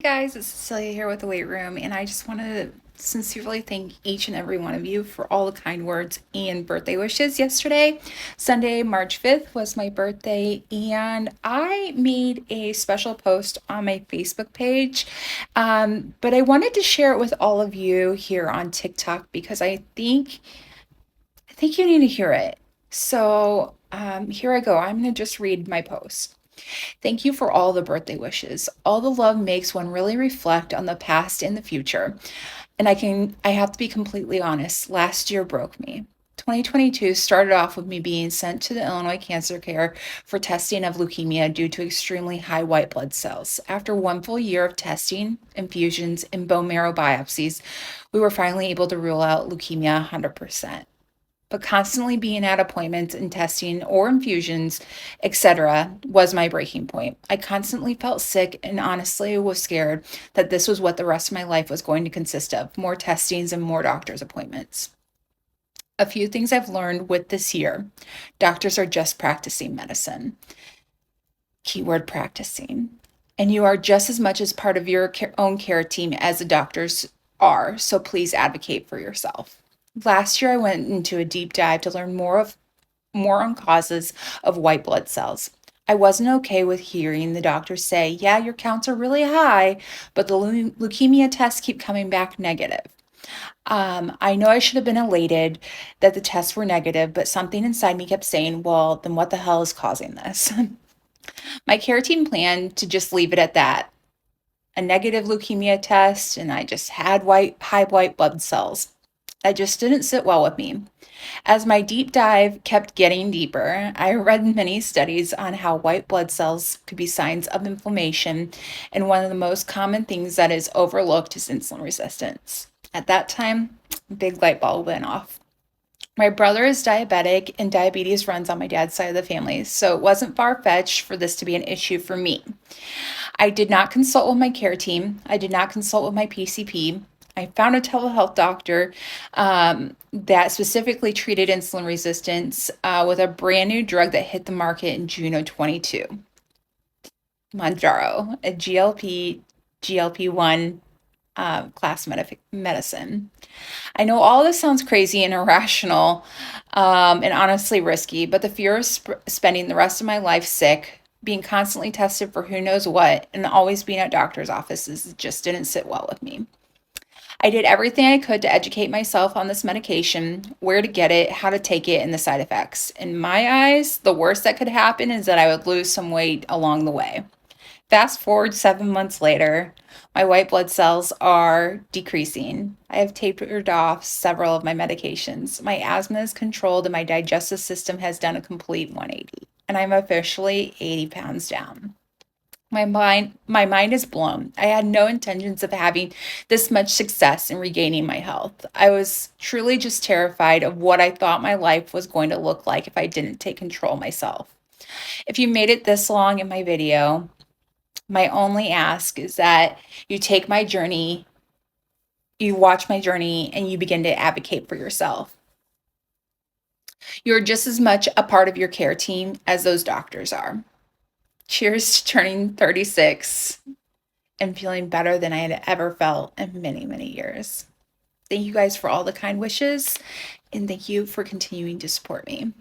Guys, it's Cecilia here with the Weight Room, and I just want to sincerely thank each and every one of you for all the kind words and birthday wishes yesterday. Sunday, March 5th was my birthday, and I made a special post on my Facebook page. But I wanted to share it with all of you here on TikTok because I think you need to hear it. So, here I go. I'm going to just read my post. Thank you for all the birthday wishes. All the love makes one really reflect on the past and the future. And I have to be completely honest, last year broke me. 2022 started off with me being sent to the Illinois Cancer Care for testing of leukemia due to extremely high white blood cells. After one full year of testing, infusions, and bone marrow biopsies, we were finally able to rule out leukemia 100%. But constantly being at appointments and testing or infusions, etc., was my breaking point. I constantly felt sick and honestly was scared that this was what the rest of my life was going to consist of: more testings and more doctor's appointments. A few things I've learned with this year: doctors are just practicing medicine. Keyword practicing. And you are just as much as part of your own care team as the doctors are, so please advocate for yourself. Last year, I went into a deep dive to learn more on causes of white blood cells. I wasn't okay with hearing the doctors say, yeah, your counts are really high, but the leukemia tests keep coming back negative. I know I should have been elated that the tests were negative, but something inside me kept saying, well, then what the hell is causing this? My care team planned to just leave it at that: a negative leukemia test, and I just had high white blood cells. That just didn't sit well with me. As my deep dive kept getting deeper, I read many studies on how white blood cells could be signs of inflammation, and one of the most common things that is overlooked is insulin resistance. At that time, a big light bulb went off. My brother is diabetic, and diabetes runs on my dad's side of the family, so it wasn't far fetched for this to be an issue for me. I did not consult with my care team. I did not consult with my PCP. I found a telehealth doctor that specifically treated insulin resistance with a brand new drug that hit the market in June of 22. Mounjaro, a GLP-1 class medicine. I know all this sounds crazy and irrational, and honestly risky, but the fear of spending the rest of my life sick, being constantly tested for who knows what, and always being at doctor's offices just didn't sit well with me. I did everything I could to educate myself on this medication, where to get it, how to take it, and the side effects. In my eyes, the worst that could happen is that I would lose some weight along the way. Fast forward 7 months later, my white blood cells are decreasing. I have tapered off several of my medications. My asthma is controlled, and my digestive system has done a complete 180. And I'm officially 80 pounds down. My mind is blown. I had no intentions of having this much success in regaining my health. I was truly just terrified of what I thought my life was going to look like if I didn't take control myself. If you made it this long in my video, my only ask is that you take my journey, you watch my journey, and you begin to advocate for yourself. You're just as much a part of your care team as those doctors are. Cheers to turning 36 and feeling better than I had ever felt in many, many years. Thank you guys for all the kind wishes, and thank you for continuing to support me.